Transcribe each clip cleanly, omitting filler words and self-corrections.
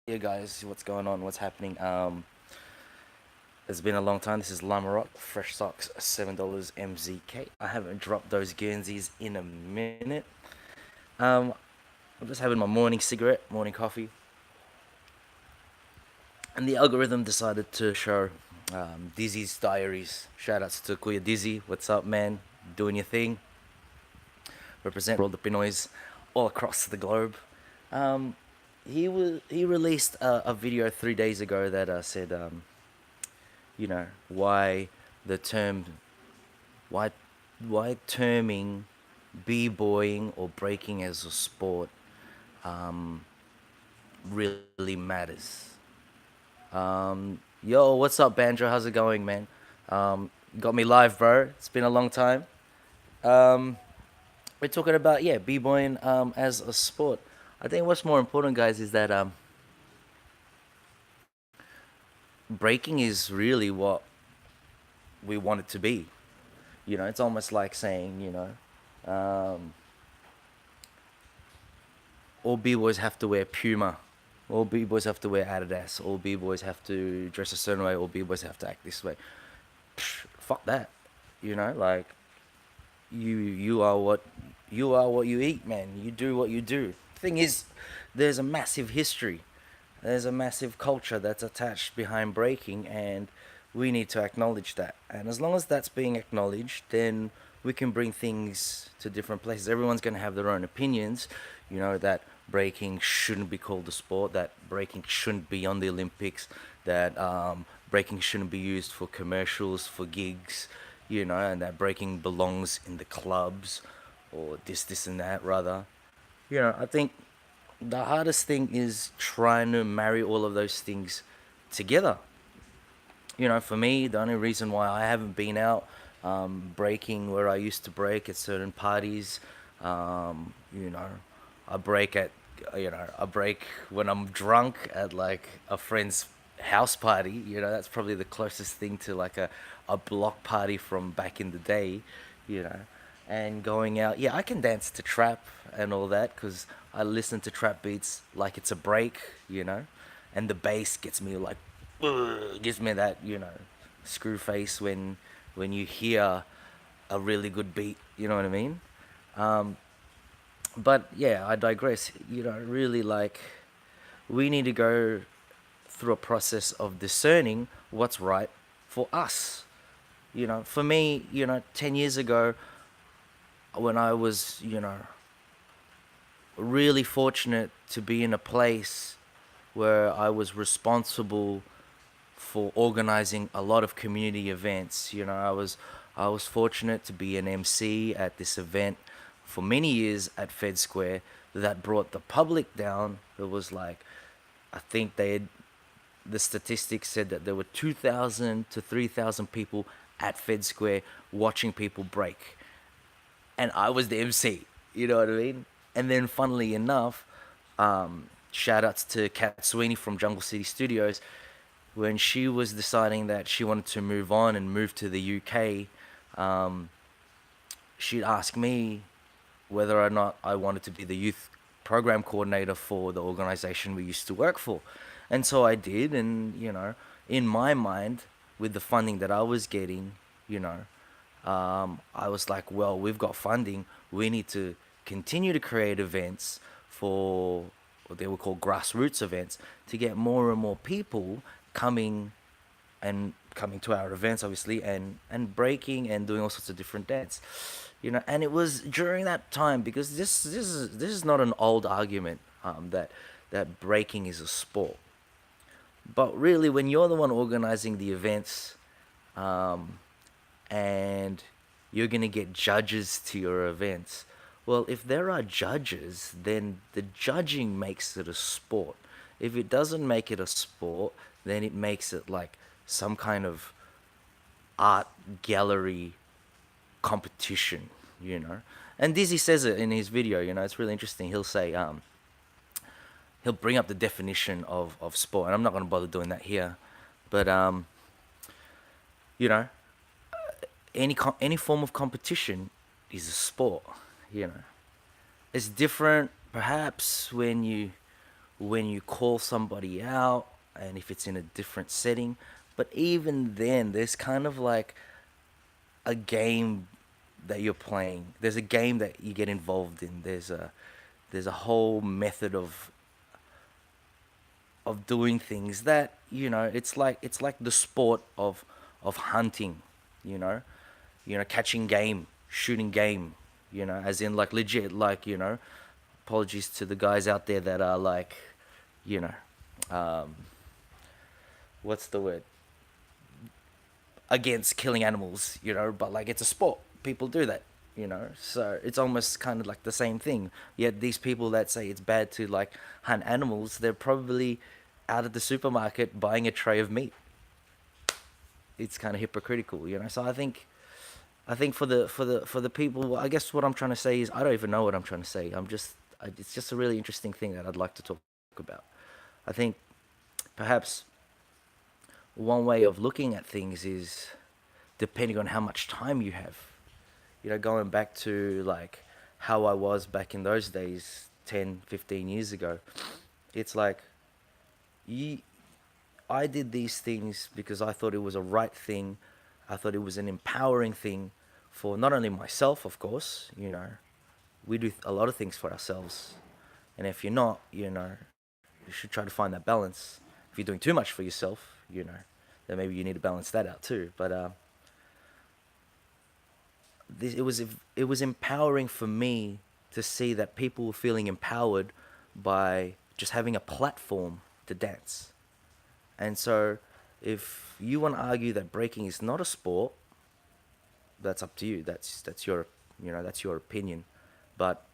Yeah, guys, what's going on? What's happening? It's been a long time. This is Lama Rock, Fresh Socks, $7 MZK. I haven't dropped those Guernseys in a minute. Um, I'm just having my morning cigarette, morning coffee, and the algorithm decided to show Dyzee's diaries. Shout outs to Kuya Dyzee. What's up, man? Doing your thing. Represent all the Pinoys all across the globe. Um, he released a video 3 days ago that said why the term why why terming b-boying or breaking as a sport really matters. Yo, what's up, Banjo? How's it going, man? Got me live, bro. It's been a long time. um we're talking about, yeah, b-boying as a sport. I think what's more important, guys, is that breaking is really what we want it to be. It's almost like saying, um, all b-boys have to wear Puma, all b-boys have to wear Adidas, all b-boys have to dress a certain way, all b-boys have to act this way. Fuck that. Like, you are what you eat, man. You do what you do. Thing is, there's a massive history, there's a massive culture that's attached behind breaking, and we need to acknowledge that. And as long as that's being acknowledged, then we can bring things to different places. Everyone's going to have their own opinions, that breaking shouldn't be called a sport, that breaking shouldn't be on the Olympics, that breaking shouldn't be used for commercials, for gigs, and that breaking belongs in the clubs, or this, and that, rather. I think the hardest thing is trying to marry all of those things together. For me, the only reason why I haven't been out breaking where I used to break at certain parties, um, you know, I break at, I break when I'm drunk at like a friend's house party. That's probably the closest thing to like a block party from back in the day, you know. And going out, yeah, I can dance to trap and all that because I listen to trap beats like it's a break, and the bass gets me like, gives me that, screw face when you hear a really good beat. You know what I mean? Um, but yeah, I digress. Really, like, we need to go through a process of discerning what's right for us. For me, 10 years ago, when I was, really fortunate to be in a place where I was responsible for organizing a lot of community events. I was fortunate to be an MC at this event for many years at Fed Square that brought the public down. It was like, I think the statistics said that there were 2,000 to 3,000 people at Fed Square watching people break, and I was the MC. You know what I mean? And then, funnily enough, shout outs to Kat Sweeney from Jungle City Studios. When she was deciding that she wanted to move on and move to the UK, um, she'd ask me whether or not I wanted to be the youth program coordinator for the organization we used to work for. And so I did, and in my mind, with the funding that I was getting, you know, I was like, well, we've got funding. We need to continue to create events for what they would call grassroots events to get more and more people coming coming to our events, obviously, and breaking and doing all sorts of different dance. And it was during that time, because this is not an old argument, that breaking is a sport. But really, when you're the one organizing the events, um, and you're going to get judges to your events. Well, if there are judges, then the judging makes it a sport. If it doesn't make it a sport, then it makes it like some kind of art gallery competition. And Dizzy says it in his video, it's really interesting. He'll bring up the definition of sport, and I'm not going to bother doing that here. But, you know, any form of competition is a sport. you know it's different perhaps when when you call somebody out and if it's in a different setting. But even then, there's kind of like a game that you're playing. There's a game that you get involved in. There's a whole method of doing things that, it's like the sport of hunting, you know, catching game, shooting game, as in like legit, like, apologies to the guys out there that are like, you know, um, what's the word, against killing animals, but like it's a sport. People do that, So it's almost kind of like the same thing. Yet these people that say it's bad to like hunt animals, they're probably out at the supermarket buying a tray of meat. It's kind of hypocritical. So I think for the people, I guess what I'm trying to say is I don't even know what I'm trying to say. It's just a really interesting thing that I'd like to talk about. I think perhaps one way of looking at things is depending on how much time you have. Going back to like how I was back in those days, 10, 15 years ago, it's like you, I did these things because I thought it was a right thing. I thought it was an empowering thing for not only myself, of course, we do a lot of things for ourselves. And if you're not, you should try to find that balance. If you're doing too much for yourself, then maybe you need to balance that out too. But it was empowering for me to see that people were feeling empowered by just having a platform to dance. And so, if you want to argue that breaking is not a sport, that's up to you. That's your opinion. But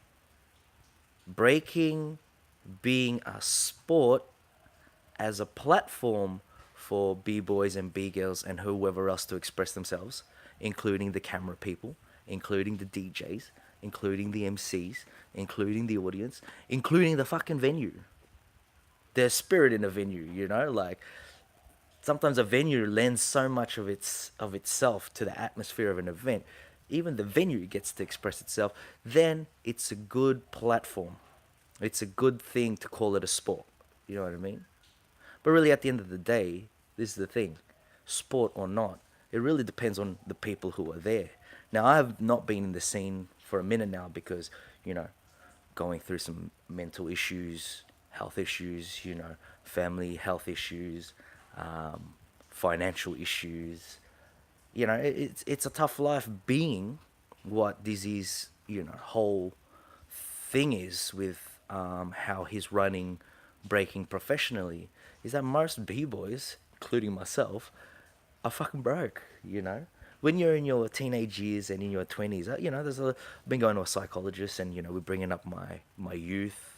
breaking being a sport as a platform for b-boys and b-girls and whoever else to express themselves, including the camera people, including the DJs, including the MCs, including the audience, including the fucking venue. There's spirit in a venue, like sometimes a venue lends so much of itself to the atmosphere of an event. Even the venue gets to express itself. Then it's a good platform. It's a good thing to call it a sport. You know what I mean? But really, at the end of the day, this is the thing: sport or not, it really depends on the people who are there. Now, I have not been in the scene for a minute now because, you know, going through some mental issues, health issues, family health issues, um, financial issues. It's a tough life being what Dyzee's whole thing is with how he's running breaking professionally is that most b-boys, including myself, are fucking broke. When you're in your teenage years and in your 20s, I've been going to a psychologist, and we're bringing up my youth,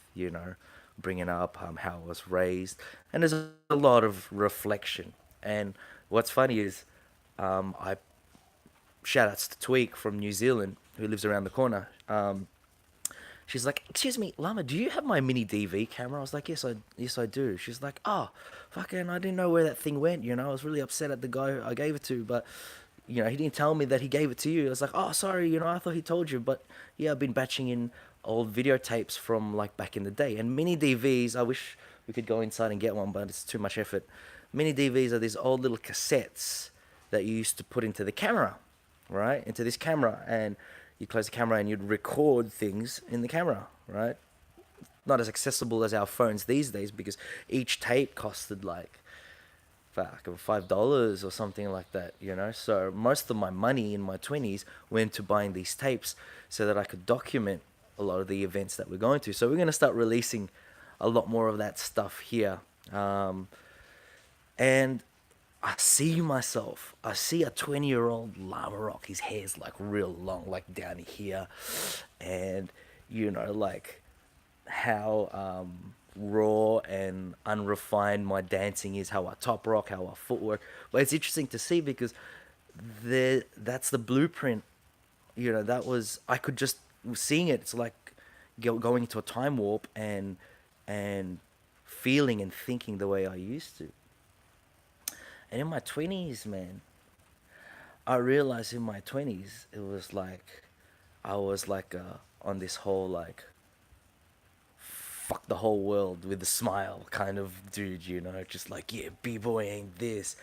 bringing up how I was raised, and there's a lot of reflection. And what's funny is, I shout outs to Tweak from New Zealand, who lives around the corner. She's like, "Excuse me, Lama, do you have my mini DV camera?" I was like, yes, I do." She's like, "Oh, fucking, I didn't know where that thing went. I was really upset at the guy I gave it to, but he didn't tell me that he gave it to you." I was like, "Oh, sorry, I thought he told you, but yeah, I've been batching in old videotapes from like back in the day, and mini DVs. I wish we could go inside and get one, but it's too much effort. Mini DVs are these old little cassettes that you used to put into the camera, right? Into this camera, and you close the camera and you'd record things in the camera, right? Not as accessible as our phones these days because each tape costed like fuck $5 or something like that. So most of my money in my 20s went to buying these tapes so that I could document a lot of the events that we're going to. So we're going to start releasing a lot more of that stuff here. And I see myself. I see a 20-year-old Lava Rock. His hair's like real long, like down here, and like how raw and unrefined my dancing is, how I top rock, how I footwork. But it's interesting to see because that's the blueprint. That was I could just seeing it. It's like going into a time warp and feeling and thinking the way I used to. And in my 20s, man, I realized in my 20s, it was like, I was like on this whole like fuck the whole world with a smile kind of dude, just like, yeah, b-boying this,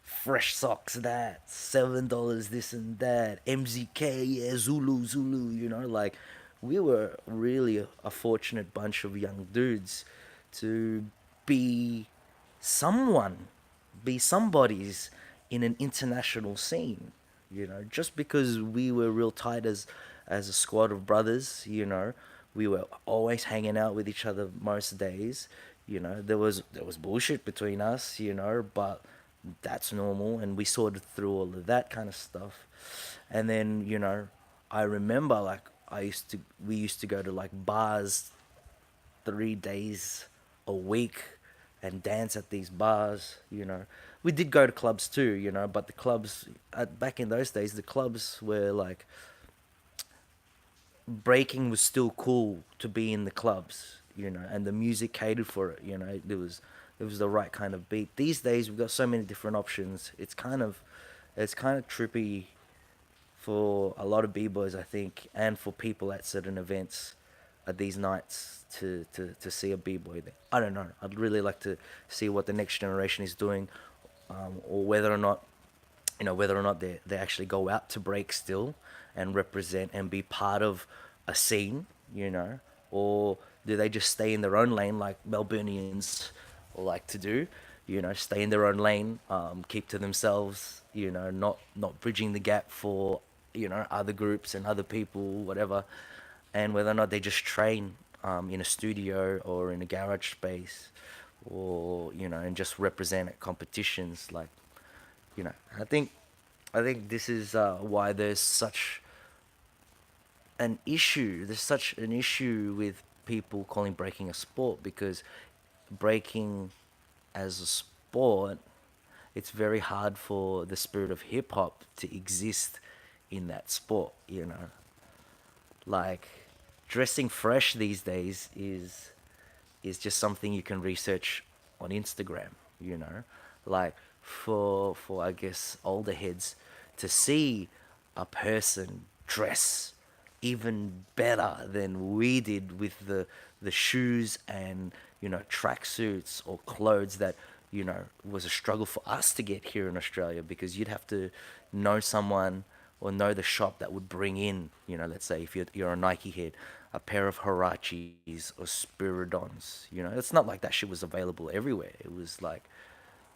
fresh socks that, $7 this and that, MZK, yeah, Zulu, like we were really a fortunate bunch of young dudes to be someone, be somebodies in an international scene. Just because we were real tight as a squad of brothers. We were always hanging out with each other most days. There was bullshit between us, but that's normal, and we sorted through all of that kind of stuff. And then, I remember, like, we used to go to like bars 3 days a week and dance at these bars. We did go to clubs too, but the clubs, back in those days, the clubs were like, breaking was still cool to be in the clubs, and the music catered for it. It was the right kind of beat. These days we've got so many different options. It's kind of trippy for a lot of b-boys, I think, and for people at certain events at these nights to see a b-boy there. I don't know. I'd really like to see what the next generation is doing, or whether or not they actually go out to break still and represent and be part of a scene, or do they just stay in their own lane like Melburnians like to do, stay in their own lane, keep to themselves, not bridging the gap for, other groups and other people, whatever, and whether or not they just train in a studio or in a garage space, or, and just represent at competitions, like, you know, I think I think this is why there's such an issue with people calling breaking a sport, because breaking as a sport, it's very hard for the spirit of hip hop to exist in that sport. Like, dressing fresh these days is just something you can research on Instagram, Like, for I guess older heads to see a person dress even better than we did with the shoes and, tracksuits or clothes that, was a struggle for us to get here in Australia, because you'd have to know someone or know the shop that would bring in, let's say if you're a Nike head, a pair of Harachis or Spiridons. It's not like that shit was available everywhere. It was like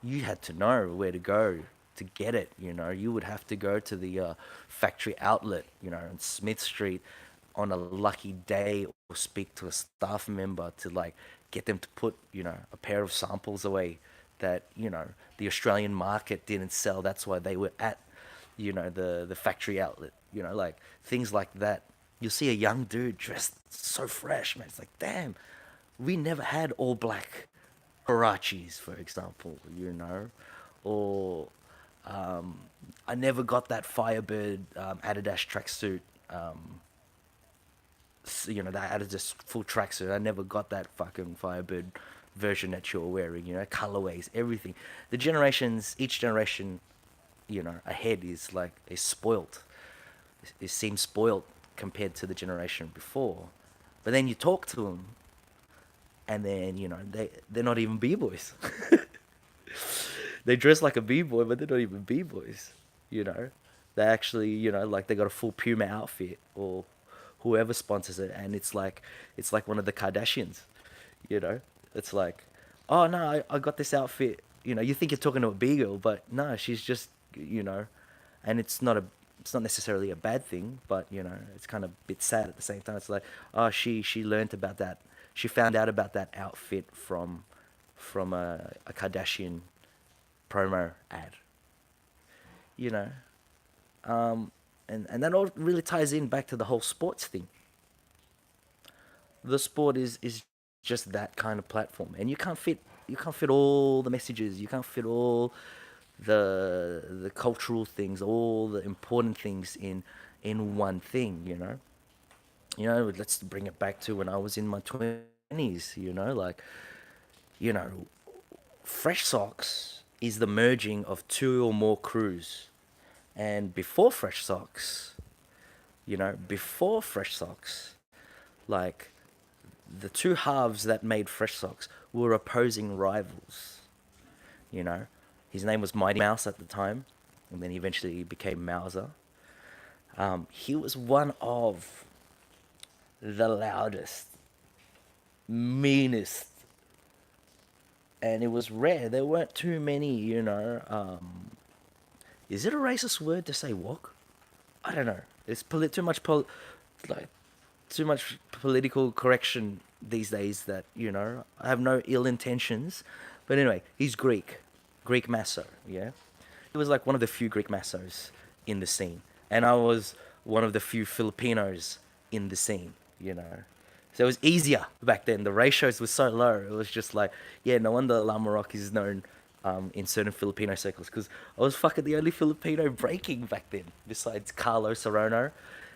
you had to know where to go to get it. You would have to go to the factory outlet, on Smith Street on a lucky day, or speak to a staff member to, like, get them to put, a pair of samples away that, the Australian market didn't sell. That's why they were at, the factory outlet, like things like that. You'll see a young dude dressed so fresh, man. It's like, damn, we never had all black Harachis, for example, or I never got that Firebird Adidas tracksuit, that Adidas full tracksuit. I never got that fucking Firebird version that you're wearing, colorways, everything. Each generation, ahead is spoiled. It seems spoiled compared to the generation before. But then you talk to them, and then, they're not even b-boys. They dress like a b-boy, but they're not even b-boys. You know, they actually, like, they got a full Puma outfit, or whoever sponsors it, and it's like one of the Kardashians. You know, it's like, oh no, I got this outfit. You think you're talking to a b-girl, but no, she's just, and it's not necessarily a bad thing, but, it's kind of a bit sad at the same time. It's like, oh, she learned about that. She found out about that outfit from a Kardashian promo ad. You know, and that all really ties in back to the whole sports thing. The sport is just that kind of platform, and you can't fit all the messages. You can't fit all the cultural things, all the important things in one thing. Let's bring it back to when I was in my 20s. Like, you know, fresh socks is the merging of two or more crews, and before fresh socks, like, the two halves that made Fresh Socks were opposing rivals. You know, his name was Mighty Mouse at the time, and then he eventually became Mauser. He was one of the loudest, meanest, and it was rare. There weren't too many, is it a racist word to say woke? I don't know. It's like too much political correction these days that, I have no ill intentions. But anyway, he's Greek. Greek Masso, yeah? He was like one of the few Greek Massos in the scene. And I was one of the few Filipinos in the scene, you know? So it was easier back then. The ratios were so low. It was just like, yeah, no wonder Lama Rock is known in certain Filipino circles because I was fucking the only Filipino breaking back then, besides Carlo Serrano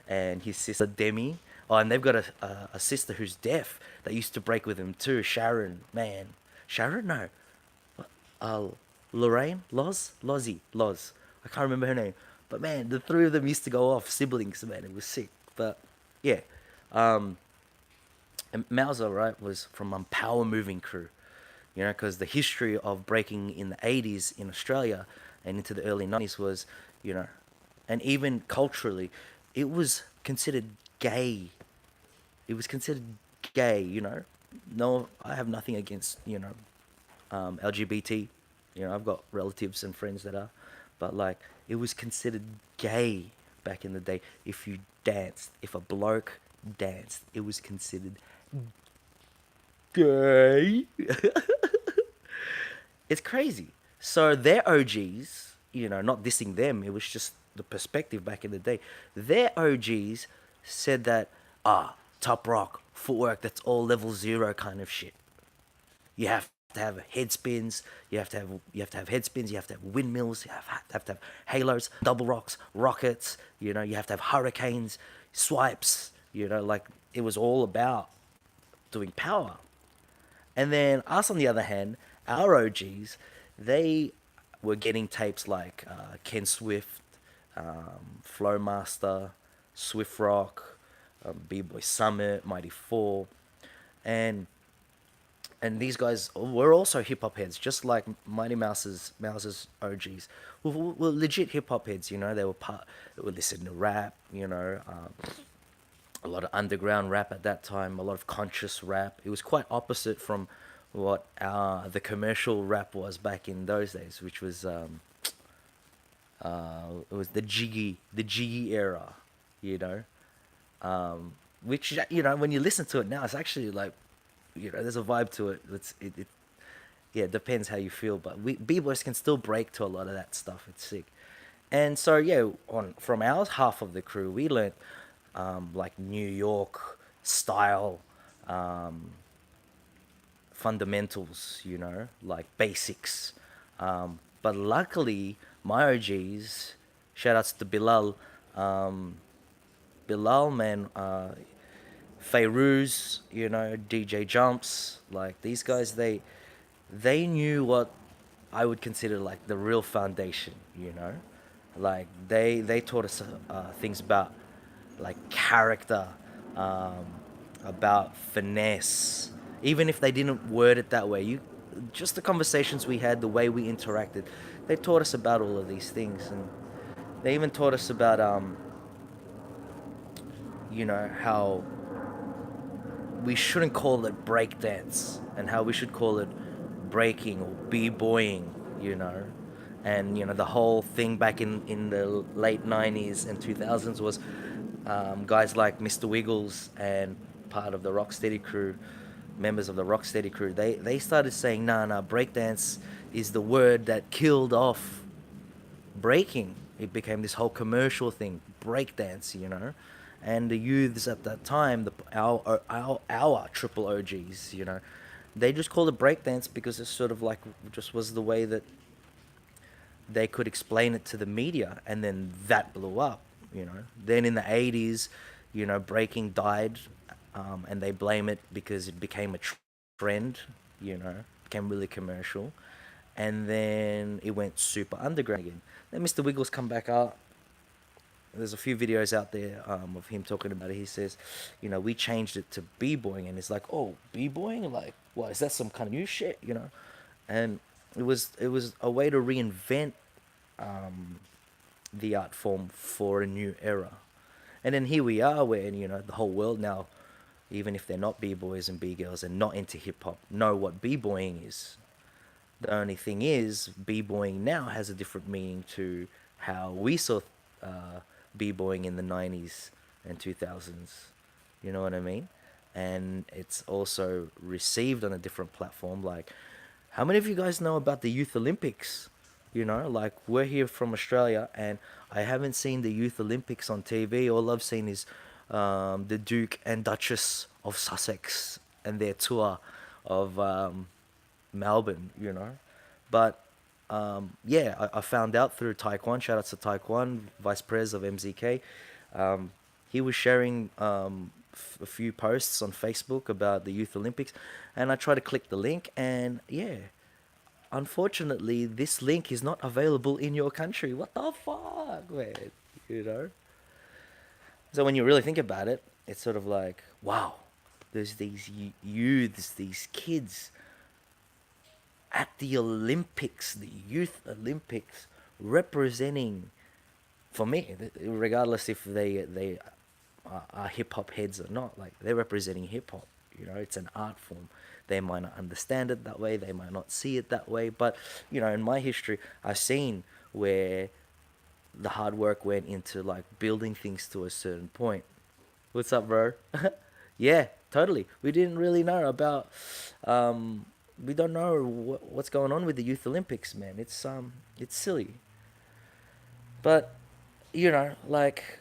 and his sister Demi. Oh, and they've got a sister who's deaf that used to break with him too, Sharon. Man, Sharon? No, uh, Lorraine, Loz. I can't remember her name, but man, the three of them used to go off siblings. Man, it was sick. But yeah, um, and Mauser, right, was from Power Moving Crew, because the history of breaking in the 80s in Australia and into the early 90s was, you know, and even culturally, it was considered gay. It was considered gay. No, I have nothing against, LGBT. I've got relatives and friends that are, but like, it was considered gay back in the day. If you danced, if a bloke danced, it was considered gay. It's crazy. So their OGs, not dissing them, it was just the perspective back in the day. Their OGs said that, top rock, footwork, that's all level zero kind of shit. You have to have head spins, you have to have head spins, you have to have windmills, you have to have halos, double rocks, rockets, you have to have hurricanes, swipes, like it was all about doing power. And then us, on the other hand, our OGs, they were getting tapes like Ken Swift, Flowmaster, Swift Rock, B-Boy Summit, Mighty Four, and these guys were also hip hop heads, just like Mighty Mouse's OGs. Were legit hip hop heads. They were listening to rap. A lot of underground rap at that time, a lot of conscious rap. It was quite opposite from what the commercial rap was back in those days, which was it was the jiggy era, you know. Which when you listen to it now, it's actually like, there's a vibe to it. Yeah, it depends how you feel, but b-boys can still break to a lot of that stuff. It's sick. And so yeah, on from our half of the crew, we learnt like New York style fundamentals, like basics. But luckily, my OGs, shout outs to Bilal, man, Fairuz, DJ Jumps, like these guys, they knew what I would consider like the real foundation. Like they taught us things about like character, um, about finesse. Even if they didn't word it that way, just the conversations we had, the way we interacted, they taught us about all of these things, and they even taught us about how we shouldn't call it breakdance and how we should call it breaking or b-boying, you know. And the whole thing back in the late 90s and 2000s was guys like Mr. Wiggles and part of the Rocksteady crew, members of the Rocksteady crew, they started saying, nah, breakdance is the word that killed off breaking. It became this whole commercial thing, breakdance. And the youths at that time, our triple OGs, they just called it breakdance because it sort of like just was the way that they could explain it to the media, and then that blew up. Then in the 80s, breaking died, and they blame it because it became a trend, became really commercial, and then it went super underground again. Then Mr. Wiggles come back out, there's a few videos out there of him talking about it. He says, we changed it to b-boying, and it's like, oh, b-boying, like, what is that, some kind of new shit, And it was a way to reinvent the art form for a new era. And then here we are, where the whole world now, even if they're not b-boys and b-girls and not into hip hop, know what b-boying is. The only thing is, b-boying now has a different meaning to how we saw b-boying in the 90s and 2000s. You know what I mean? And it's also received on a different platform. Like, how many of you guys know about the Youth Olympics? Like, we're here from Australia, and I haven't seen the Youth Olympics on TV. All I've seen is the Duke and Duchess of Sussex and their tour of Melbourne, But yeah, I found out through Taekwon. Shout out to Taekwon, Vice Pres of MZK. He was sharing a few posts on Facebook about the Youth Olympics, and I tried to click the link, and yeah, unfortunately, this link is not available in your country. What the fuck, man? You know? So when you really think about it, it's sort of like, wow, there's these youths, these kids at the Olympics, the Youth Olympics, representing, for me, regardless if they are hip hop heads or not, like, they're representing hip hop. It's an art form. They might not understand it that way. They might not see it that way. But in my history, I've seen where the hard work went into, like, building things to a certain point. What's up, bro? Yeah, totally. We didn't really know about. We don't know what's going on with the Youth Olympics, man. It's silly. But like,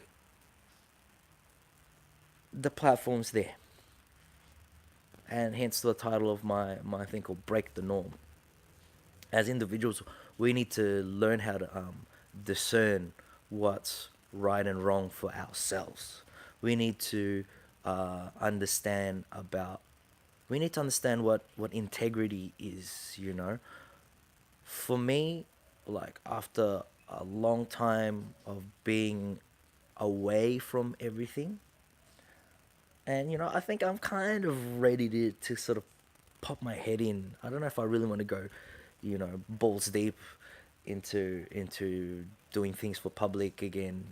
the platform's there, and hence the title of my thing called "Break the Norm." As individuals, we need to learn how to discern what's right and wrong for ourselves. We need to understand about. We need to understand what integrity is. For me, like, after a long time of being away from everything, and I think I'm kind of ready to sort of pop my head in. I don't know if I really want to go, balls deep into doing things for public again.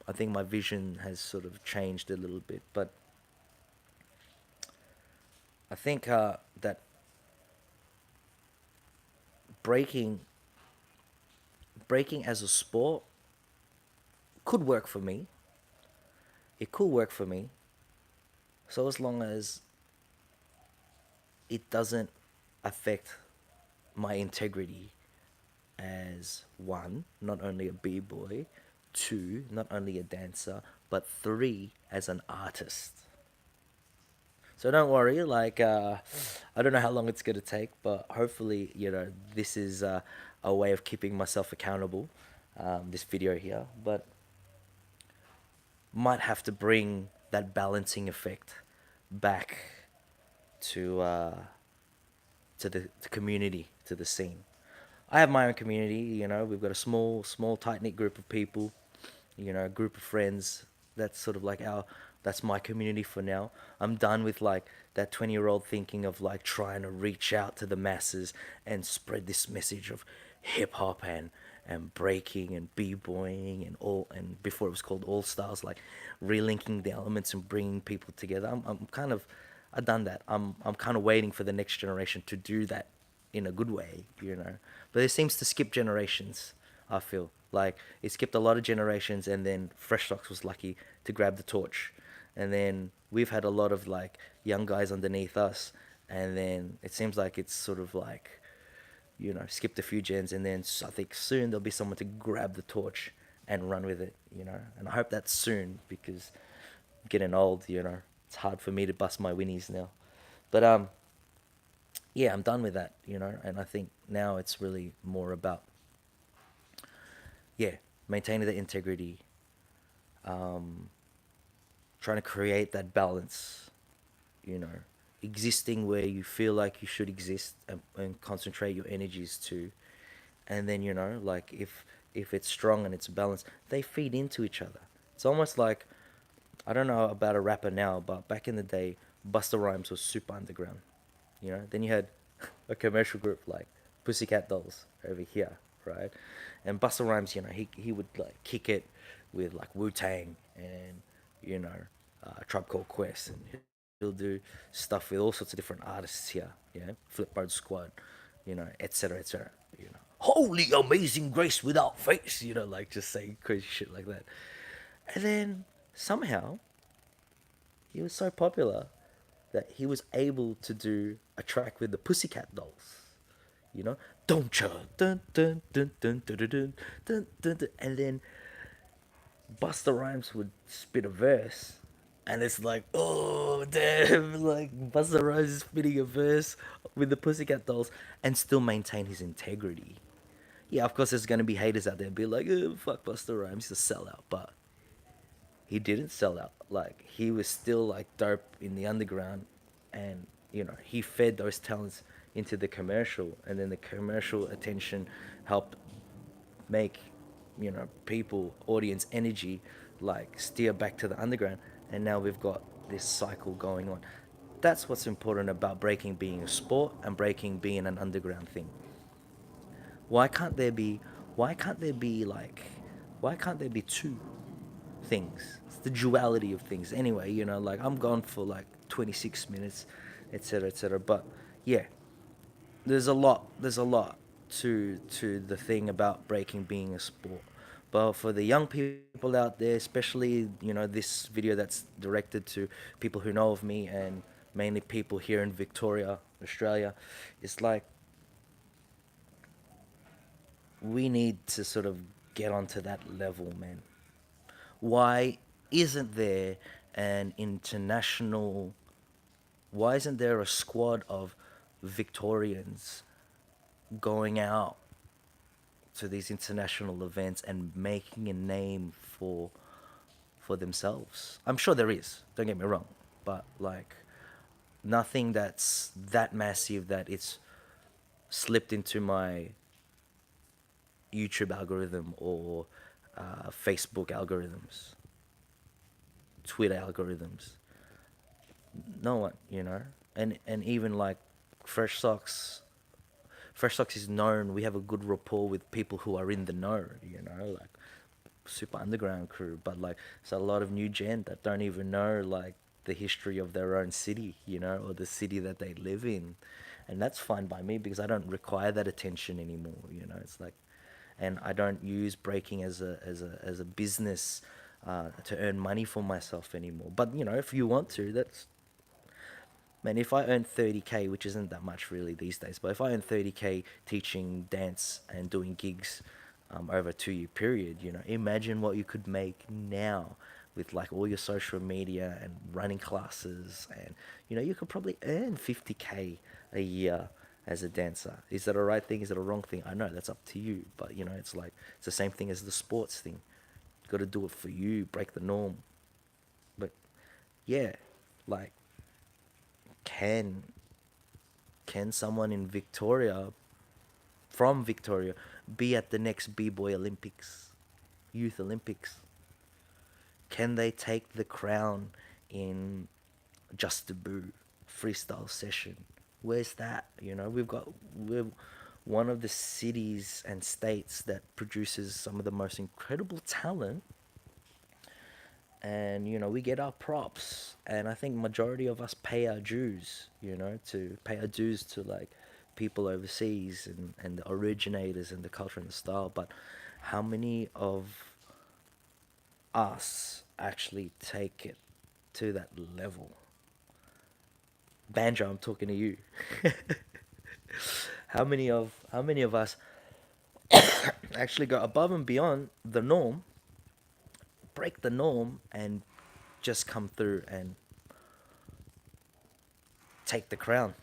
I think my vision has sort of changed a little bit, but I think that breaking breaking as a sport could work for me. It could work for me, so as long as it doesn't affect my integrity as, one, not only a b-boy, two, not only a dancer, but three, as an artist. So don't worry, like, I don't know how long it's gonna take, but hopefully, this is a way of keeping myself accountable. This video here, but might have to bring that balancing effect back to the community, to the scene. I have my own community. We've got a small, tight knit group of people. A group of friends. That's sort of like our. That's my community for now. I'm done with, like, that 20-year-old thinking of, like, trying to reach out to the masses and spread this message of hip hop and breaking and b-boying and all, and before it was called all stars, like, relinking the elements and bringing people together. I'm kind of, I've done that. I'm kind of waiting for the next generation to do that in a good way. But it seems to skip generations. I feel like it skipped a lot of generations, and then Fresh Stocks was lucky to grab the torch, and then we've had a lot of, like, young guys underneath us, and then it seems like it's sort of like, skipped a few gens, and then I think soon there'll be someone to grab the torch and run with it. And I hope that's soon, because I'm getting old. It's hard for me to bust my winnies now. But yeah, I'm done with that. And I think now it's really more about, yeah, maintaining the integrity, trying to create that balance, you know, existing where you feel like you should exist, and concentrate your energies to. And then, like, if if it's strong and it's balanced, they feed into each other. It's almost like, I don't know about a rapper now, but back in the day, Busta Rhymes was super underground. You know, then you had a commercial group like Pussycat Dolls over here, right? And Busta Rhymes, you know, he would like kick it with like Wu Tang and you know, Tribe Called Quest, and he'll do stuff with all sorts of different artists here. Yeah, Flipboard Squad, you know, etc. etc. You know, holy amazing grace without face. You know, like just saying crazy shit like that. And then somehow he was so popular that he was able to do a track with the Pussycat Dolls. You know, don't cha dun dun dun dun dun dun dun dun dun, dun. And then Busta Rhymes would spit a verse, and it's like, oh damn, like Busta Rhymes is spitting a verse with the Pussycat Dolls and still maintain his integrity. Yeah, of course, there's gonna be haters out there be like, oh, fuck Busta Rhymes, he's a sellout, but he didn't sell out. Like he was still like dope in the underground, and you know he fed those talents into the commercial, and then the commercial attention helped make people, audience energy like steer back to the underground, and now we've got this cycle going on. That's what's important about breaking being a sport and breaking being an underground thing. Why can't there be? Why can't there be like? Why can't there be two things? It's the duality of things. Anyway, like I'm gone for like 26 minutes, etc., etc. But yeah, there's a lot to the thing about breaking being a sport. But for the young people out there, especially this video that's directed to people who know of me and mainly people here in Victoria, Australia, it's like we need to sort of get onto that level, man. Why isn't there an international? Why isn't there a squad of Victorians going out to these international events and making a name for themselves? I'm sure there is. Don't get me wrong, but like nothing that's that massive that it's slipped into my YouTube algorithm or Facebook algorithms, Twitter algorithms. No one, and even like Fresh Socks. Fresh Socks is known. We have a good rapport with people who are in the know, like super underground crew. But like, it's a lot of new gen that don't even know like the history of their own city, or the city that they live in, and that's fine by me because I don't require that attention anymore. It's like, and I don't use breaking as a business to earn money for myself anymore. But if you want to, that's man. If I earn 30K, which isn't that much really these days, but if I earn 30K teaching dance and doing gigs over a 2 year period, imagine what you could make now with like all your social media and running classes, and you could probably earn 50K a year as a dancer. Is that a right thing? Is it a wrong thing? I know that's up to you, but it's like it's the same thing as the sports thing. You got to do it for you, break the norm. But yeah, like can can someone in Victoria, from Victoria, be at the next B-boy Olympics, Youth Olympics? Can they take the crown in Just a Boo freestyle session? Where's that? We're one of the cities and states that produces some of the most incredible talent, and we get our props, and I think majority of us pay our dues, to pay our dues to like people overseas and the originators and the culture and the style. But how many of us actually take it to that level? Banjo, I'm talking to you. How many of us actually go above and beyond the norm, break the norm, and just come through and take the crown,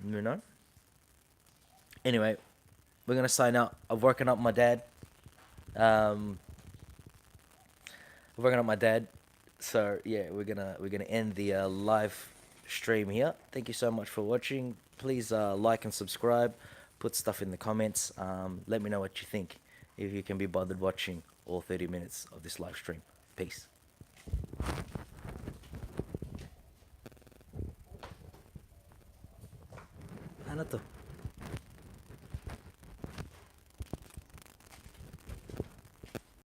you know? Anyway, we're gonna sign out. I've woken up my dad. Um, I've woken up my dad. So yeah, we're gonna end the live stream here. Thank you so much for watching. Please like and subscribe. Put stuff in the comments. Let me know what you think. if you can be bothered watching all 30 minutes of this live stream. Peace. Hanato.